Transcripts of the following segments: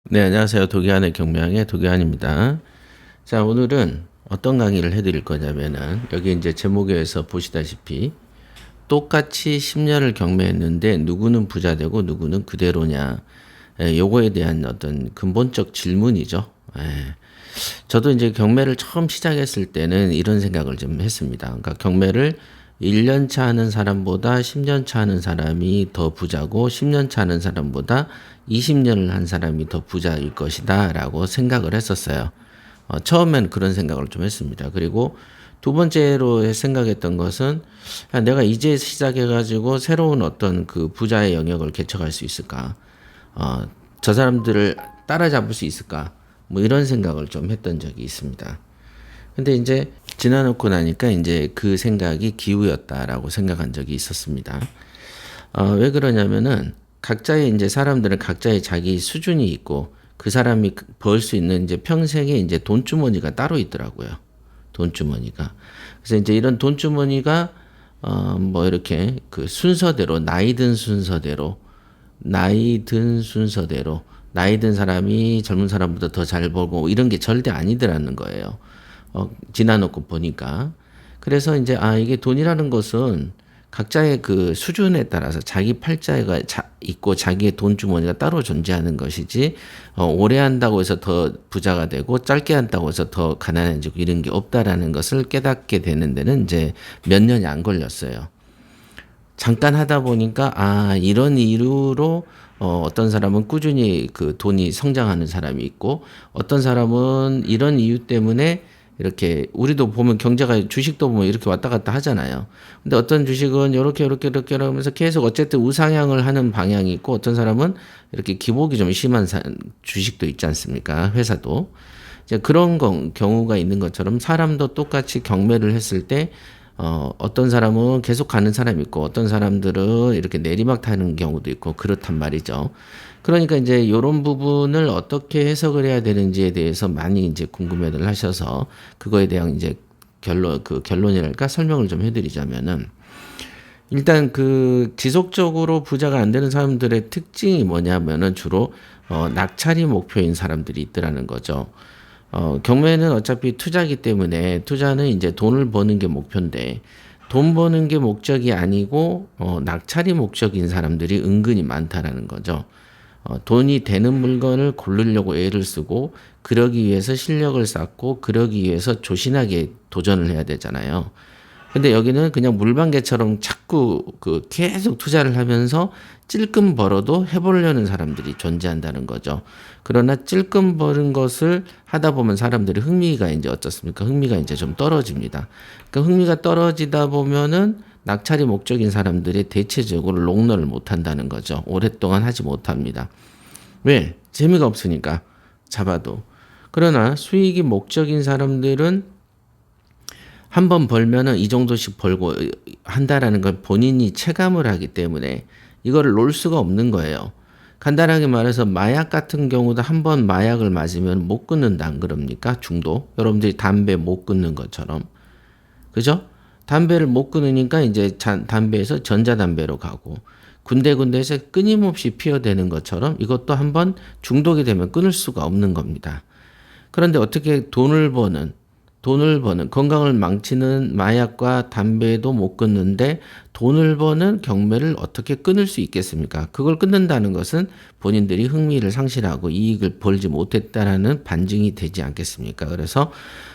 네, 안녕하세요. 도기환의 경매왕의 도기환입니다. 자, 오늘은 어떤 강의를 해드릴 거냐면은, 여기 이제 제목에서 보시다시피, 똑같이 10년을 경매했는데, 누구는 부자 되고, 누구는 그대로냐. 요거에 대한 어떤 근본적 질문이죠. 저도 이제 경매를 처음 시작했을 때는 이런 생각을 좀 했습니다. 그러니까 경매를 1년 차 하는 사람보다 10년 차 하는 사람이 더 부자고 10년 차 하는 사람보다 20년을 한 사람이 더 부자일 것이다 라고 생각을 했었어요. 처음엔 그런 생각을 좀 했습니다. 그리고 두 번째로 생각했던 것은 내가 이제 시작해가지고 새로운 어떤 그 부자의 영역을 개척할 수 있을까? 저 사람들을 따라잡을 수 있을까? 뭐 이런 생각을 좀 했던 적이 있습니다. 근데 이제 지나놓고 나니까 이제 그 생각이 기우였다라고 생각한 적이 있었습니다. 왜 그러냐면은 각자의 이제 사람들은 각자의 자기 수준이 있고 그 사람이 벌 수 있는 이제 평생에 이제 돈주머니가 따로 있더라고요. 돈주머니가. 그래서 이제 이런 돈주머니가 뭐 이렇게 그 순서대로 나이 든 순서대로 나이 든 사람이 젊은 사람보다 더 잘 벌고 이런 게 절대 아니더라는 거예요. 지나놓고 보니까. 그래서 이제 이게 돈이라는 것은 각자의 그 수준에 따라서 자기 팔자가 있고 자기의 돈 주머니가 따로 존재하는 것이지 오래 한다고 해서 더 부자가 되고 짧게 한다고 해서 더 가난해지고 이런 게 없다라는 것을 깨닫게 되는 데는 이제 몇 년이 안 걸렸어요. 잠깐 하다 보니까 이런 이유로 어떤 사람은 꾸준히 그 돈이 성장하는 사람이 있고 어떤 사람은 이런 이유 때문에 이렇게 우리도 보면 경제가 주식도 보면 이렇게 왔다 갔다 하잖아요. 근데 어떤 주식은 요렇게 하면서 계속 어쨌든 우상향을 하는 방향이 있고 어떤 사람은 이렇게 기복이 좀 심한 주식도 있지 않습니까? 회사도. 이제 그런 경우가 있는 것처럼 사람도 똑같이 경매를 했을 때 어떤 사람은 계속 가는 사람이 있고 어떤 사람들은 이렇게 내리막 타는 경우도 있고 그렇단 말이죠. 그러니까 이제 이런 부분을 어떻게 해석을 해야 되는지에 대해서 많이 이제 궁금해들 하셔서 그거에 대한 이제 결론이랄까 설명을 좀 해드리자면은 일단 그 지속적으로 부자가 안 되는 사람들의 특징이 뭐냐면은 주로 낙찰이 목표인 사람들이 있더라는 거죠. 경매는 어차피 투자기 때문에 투자는 이제 돈을 버는 게 목표인데 돈 버는 게 목적이 아니고 낙찰이 목적인 사람들이 은근히 많다라는 거죠. 돈이 되는 물건을 고르려고 애를 쓰고 그러기 위해서 실력을 쌓고 그러기 위해서 조신하게 도전을 해야 되잖아요. 근데 여기는 그냥 물방개처럼 자꾸 그 계속 투자를 하면서 찔끔 벌어도 해보려는 사람들이 존재한다는 거죠. 그러나 찔끔 버는 것을 하다 보면 사람들이 흥미가 이제 어떻습니까? 흥미가 이제 좀 떨어집니다. 그러니까 흥미가 떨어지다 보면은 낙찰이 목적인 사람들이 대체적으로 롱런을 못 한다는 거죠. 오랫동안 하지 못합니다. 왜? 재미가 없으니까 잡아도. 그러나 수익이 목적인 사람들은 한 번 벌면은 이 정도씩 벌고 한다라는 걸 본인이 체감을 하기 때문에 이거를 놓을 수가 없는 거예요. 간단하게 말해서 마약 같은 경우도 한 번 마약을 맞으면 못 끊는다 안 그럽니까? 중독. 여러분들이 담배 못 끊는 것처럼. 그죠? 담배를 못 끊으니까 이제 담배에서 전자담배로 가고 군데군데에서 끊임없이 피어대는 것처럼 이것도 한번 중독이 되면 끊을 수가 없는 겁니다. 그런데 어떻게 돈을 버는 건강을 망치는 마약과 담배도 못 끊는데 돈을 버는 경매를 어떻게 끊을 수 있겠습니까? 그걸 끊는다는 것은 본인들이 흥미를 상실하고 이익을 벌지 못했다라는 반증이 되지 않겠습니까? 그래서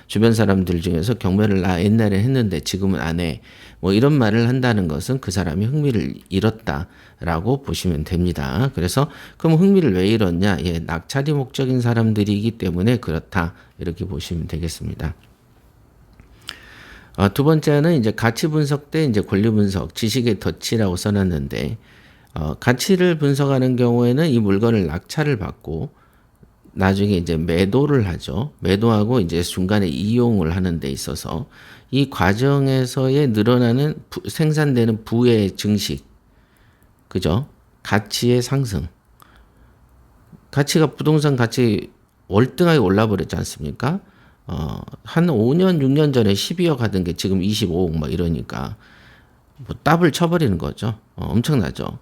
주변 사람들 중에서 경매를 나 옛날에 했는데 지금은 안 해. 뭐 이런 말을 한다는 것은 그 사람이 흥미를 잃었다라고 보시면 됩니다. 그래서 그럼 흥미를 왜 잃었냐? 낙찰이 목적인 사람들이기 때문에 그렇다. 이렇게 보시면 되겠습니다. 두 번째는 이제 가치 분석 때 이제 권리 분석, 지식의 덫이라고 써놨는데, 가치를 분석하는 경우에는 이 물건을 낙찰을 받고, 나중에 이제 매도를 하죠. 매도하고 이제 중간에 이용을 하는 데 있어서 이 과정에서의 늘어나는 생산되는 부의 증식, 그죠? 가치의 상승. 가치가 부동산 가치 월등하게 올라버렸지 않습니까? 한 5년, 6년 전에 12억 하던 게 지금 25억 막 이러니까 뭐 더블 쳐버리는 거죠. 엄청나죠.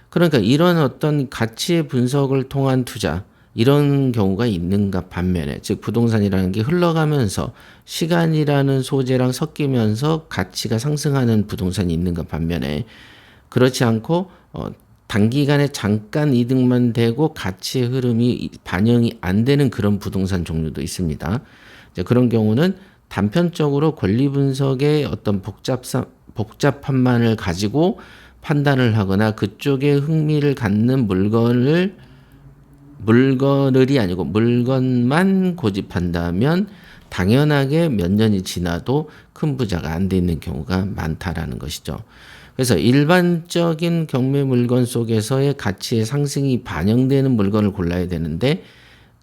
그러니까 이런 어떤 가치의 분석을 통한 투자, 이런 경우가 있는가 반면에, 즉 부동산이라는 게 흘러가면서 시간이라는 소재랑 섞이면서 가치가 상승하는 부동산이 있는가 반면에, 그렇지 않고 단기간에 잠깐 이득만 되고 가치의 흐름이 반영이 안 되는 그런 부동산 종류도 있습니다. 이제 그런 경우는 단편적으로 권리 분석의 어떤 복잡함만을 가지고 판단을 하거나 그쪽에 흥미를 갖는 물건을이 아니고 물건만 고집한다면 당연하게 몇 년이 지나도 큰 부자가 안 돼 있는 경우가 많다라는 것이죠. 그래서 일반적인 경매 물건 속에서의 가치의 상승이 반영되는 물건을 골라야 되는데,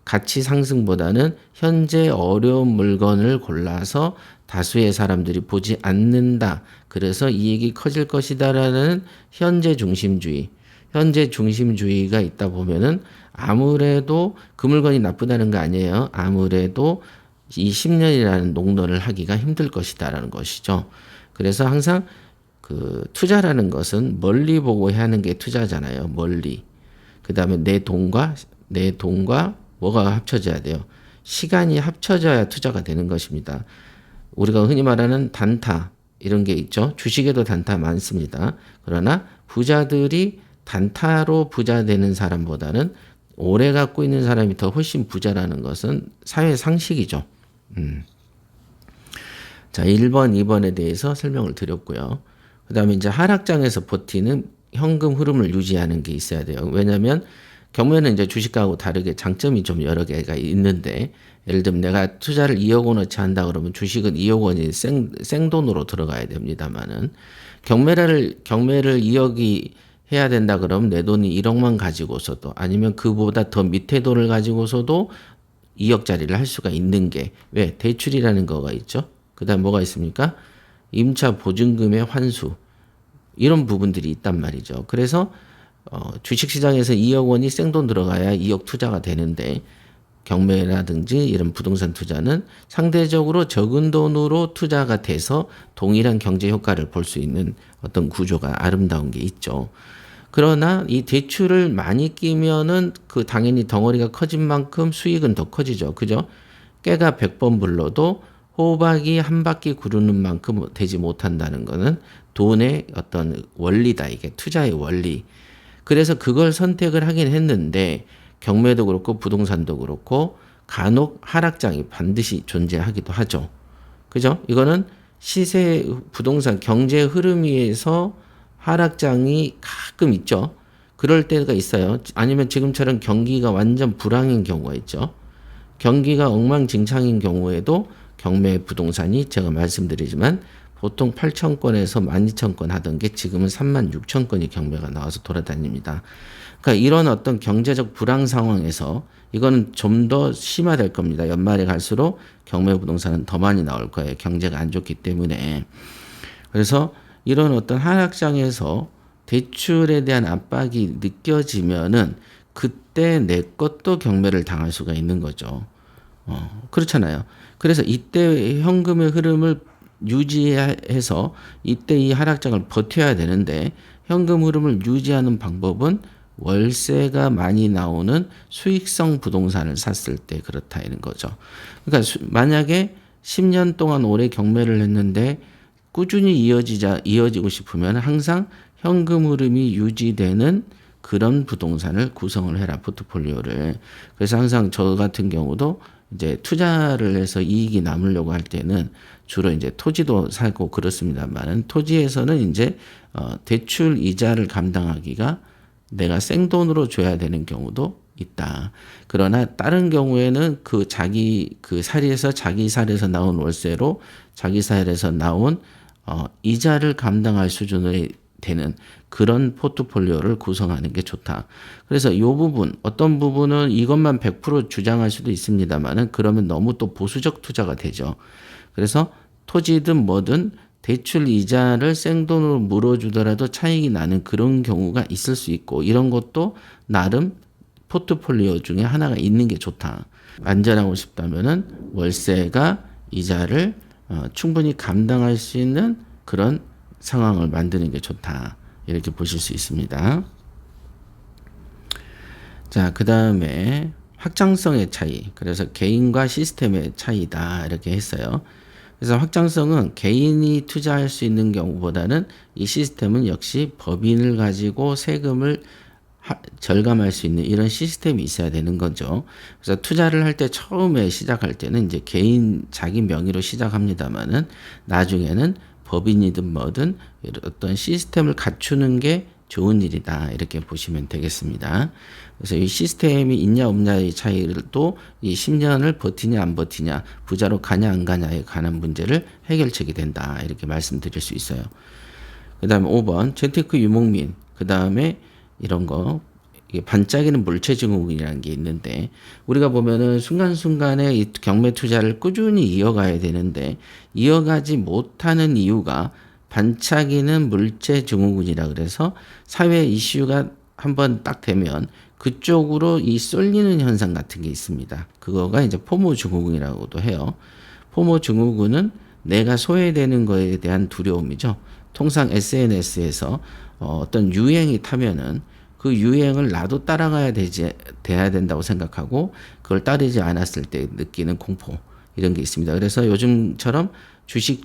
가치 상승보다는 현재 어려운 물건을 골라서 다수의 사람들이 보지 않는다. 그래서 이익이 커질 것이다라는 현재 중심주의가 있다 보면은 아무래도 그 물건이 나쁘다는 거 아니에요. 아무래도 이 10년이라는 농론을 하기가 힘들 것이다라는 것이죠. 그래서 항상 그 투자라는 것은 멀리 보고 해야 하는 게 투자잖아요. 멀리. 그다음에 내 돈과 뭐가 합쳐져야 돼요. 시간이 합쳐져야 투자가 되는 것입니다. 우리가 흔히 말하는 단타 이런 게 있죠. 주식에도 단타 많습니다. 그러나 부자들이 단타로 부자 되는 사람보다는 오래 갖고 있는 사람이 더 훨씬 부자라는 것은 사회 상식이죠. 자, 1번, 2번에 대해서 설명을 드렸고요. 그 다음에 이제 하락장에서 버티는 현금 흐름을 유지하는 게 있어야 돼요. 왜냐하면 경매는 이제 주식하고 다르게 장점이 좀 여러 개가 있는데, 예를 들면 내가 투자를 2억 원어치 한다 그러면 주식은 2억 원이 생돈으로 들어가야 됩니다만은, 경매를 2억이 해야 된다 그러면 내 돈이 1억만 가지고서도, 아니면 그보다 더 밑에 돈을 가지고서도 2억짜리를 할 수가 있는 게, 왜? 대출이라는 거가 있죠. 그 다음 뭐가 있습니까? 임차 보증금의 환수, 이런 부분들이 있단 말이죠. 그래서 주식시장에서 2억 원이 생돈 들어가야 2억 투자가 되는데, 경매라든지 이런 부동산 투자는 상대적으로 적은 돈으로 투자가 돼서 동일한 경제 효과를 볼 수 있는 어떤 구조가 아름다운 게 있죠. 그러나 이 대출을 많이 끼면은 그 당연히 덩어리가 커진 만큼 수익은 더 커지죠. 그죠? 깨가 100번 불러도 호박이 한 바퀴 구르는 만큼 되지 못한다는 것은 돈의 어떤 원리다. 이게 투자의 원리. 그래서 그걸 선택을 하긴 했는데, 경매도 그렇고 부동산도 그렇고 간혹 하락장이 반드시 존재하기도 하죠. 그죠? 이거는 시세, 부동산, 경제 흐름에 의해서 하락장이 가끔 있죠. 그럴 때가 있어요. 아니면 지금처럼 경기가 완전 불황인 경우가 있죠. 경기가 엉망진창인 경우에도 경매 부동산이 제가 말씀드리지만 보통 8,000건에서 12,000건 하던 게 지금은 36,000건이 경매가 나와서 돌아다닙니다. 그러니까 이런 어떤 경제적 불황 상황에서 이거는 좀 더 심화될 겁니다. 연말에 갈수록 경매 부동산은 더 많이 나올 거예요. 경제가 안 좋기 때문에. 그래서 이런 어떤 하락장에서 대출에 대한 압박이 느껴지면은 그때 내 것도 경매를 당할 수가 있는 거죠. 그렇잖아요. 그래서 이때 현금의 흐름을 유지해서 이때 이 하락장을 버텨야 되는데, 현금 흐름을 유지하는 방법은 월세가 많이 나오는 수익성 부동산을 샀을 때 그렇다 이런 거죠. 그러니까 만약에 10년 동안 오래 경매를 했는데 꾸준히 이어지고 싶으면 항상 현금 흐름이 유지되는 그런 부동산을 구성을 해라, 포트폴리오를. 그래서 항상 저 같은 경우도 이제 투자를 해서 이익이 남으려고 할 때는 주로 이제 토지도 사고 그렇습니다만은, 토지에서는 이제 대출 이자를 감당하기가 내가 생돈으로 줘야 되는 경우도 있다. 그러나 다른 경우에는 자기 살에서 나온 월세로 자기 살에서 나온 이자를 감당할 수준의 되는 그런 포트폴리오를 구성하는 게 좋다. 그래서 이 부분, 어떤 부분은 이것만 100% 주장할 수도 있습니다만은 그러면 너무 또 보수적 투자가 되죠. 그래서 토지든 뭐든 대출 이자를 생돈으로 물어주더라도 차익이 나는 그런 경우가 있을 수 있고, 이런 것도 나름 포트폴리오 중에 하나가 있는 게 좋다. 안전하고 싶다면은 월세가 이자를 충분히 감당할 수 있는 그런 상황을 만드는 게 좋다. 이렇게 보실 수 있습니다. 자, 그 다음에 확장성의 차이. 그래서 개인과 시스템의 차이다. 이렇게 했어요. 그래서 확장성은 개인이 투자할 수 있는 경우보다는 이 시스템은 역시 법인을 가지고 세금을 절감할 수 있는 이런 시스템이 있어야 되는 거죠. 그래서 투자를 할 때 처음에 시작할 때는 이제 개인 자기 명의로 시작합니다만은 나중에는 법인이든 뭐든 어떤 시스템을 갖추는 게 좋은 일이다. 이렇게 보시면 되겠습니다. 그래서 이 시스템이 있냐 없냐의 차이를 또 이 10년을 버티냐 안 버티냐, 부자로 가냐 안 가냐에 관한 문제를 해결책이 된다. 이렇게 말씀드릴 수 있어요. 그 다음에 5번 재테크 유목민, 그 다음에 이런 거 이게 반짝이는 물체 증후군이라는 게 있는데, 우리가 보면은 순간순간에 이 경매 투자를 꾸준히 이어가야 되는데 이어가지 못하는 이유가 반짝이는 물체 증후군이라 그래서 사회 이슈가 한번 딱 되면 그쪽으로 이 쏠리는 현상 같은 게 있습니다. 그거가 이제 포모 증후군이라고도 해요. 포모 증후군은 내가 소외되는 거에 대한 두려움이죠. 통상 SNS에서 어떤 유행이 타면은 그 유행을 나도 따라가야 돼야 된다고 생각하고 그걸 따르지 않았을 때 느끼는 공포, 이런 게 있습니다. 그래서 요즘처럼 주식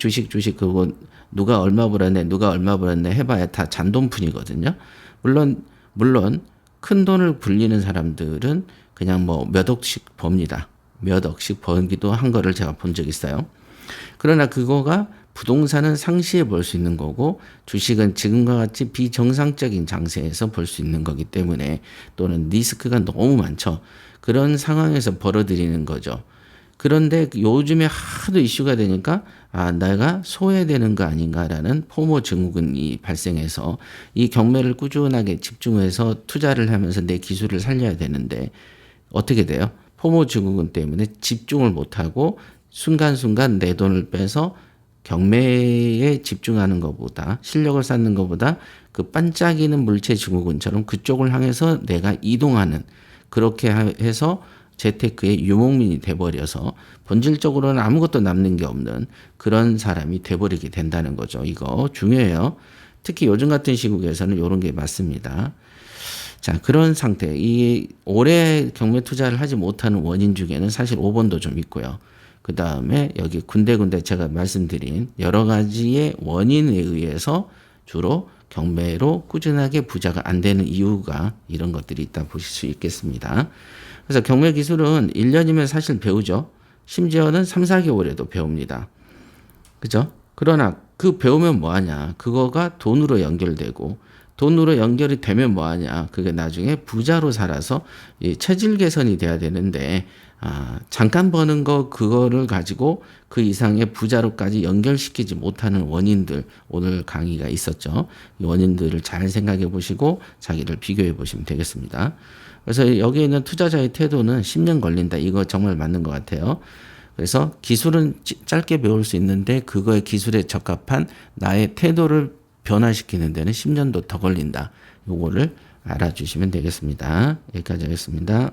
그거 누가 얼마 벌었네 해봐야 다 잔돈푼이거든요. 물론 큰 돈을 굴리는 사람들은 그냥 뭐 몇 억씩 법니다. 몇 억씩 번기도 한 거를 제가 본 적 있어요. 그러나 그거가 부동산은 상시에 볼 수 있는 거고 주식은 지금과 같이 비정상적인 장세에서 볼 수 있는 거기 때문에, 또는 리스크가 너무 많죠. 그런 상황에서 벌어들이는 거죠. 그런데 요즘에 하도 이슈가 되니까 내가 소외되는 거 아닌가라는 포모 증후군이 발생해서 이 경매를 꾸준하게 집중해서 투자를 하면서 내 기술을 살려야 되는데 어떻게 돼요? 포모 증후군 때문에 집중을 못하고 순간순간 내 돈을 빼서 경매에 집중하는 것보다, 실력을 쌓는 것보다 그 반짝이는 물체 증후군처럼 그쪽을 향해서 내가 이동하는, 그렇게 해서 재테크의 유목민이 돼버려서 본질적으로는 아무것도 남는 게 없는 그런 사람이 돼버리게 된다는 거죠. 이거 중요해요. 특히 요즘 같은 시국에서는 이런 게 맞습니다. 자, 그런 상태. 이 오래 경매 투자를 하지 못하는 원인 중에는 사실 5번도 좀 있고요. 그 다음에 여기 군데군데 제가 말씀드린 여러 가지의 원인에 의해서 주로 경매로 꾸준하게 부자가 안 되는 이유가 이런 것들이 있다 보실 수 있겠습니다. 그래서 경매 기술은 1년이면 사실 배우죠. 심지어는 3, 4개월에도 배웁니다. 그죠? 그러나 그 배우면 뭐하냐? 그거가 돈으로 연결되고, 돈으로 연결이 되면 뭐하냐? 그게 나중에 부자로 살아서 이 체질 개선이 돼야 되는데, 잠깐 버는 거 그거를 가지고 그 이상의 부자로까지 연결시키지 못하는 원인들, 오늘 강의가 있었죠. 이 원인들을 잘 생각해 보시고 자기를 비교해 보시면 되겠습니다. 그래서 여기에 있는 투자자의 태도는 10년 걸린다. 이거 정말 맞는 것 같아요. 그래서 기술은 짧게 배울 수 있는데 그거의 기술에 적합한 나의 태도를 변화시키는 데는 10년도 더 걸린다. 요거를 알아주시면 되겠습니다. 여기까지 하겠습니다.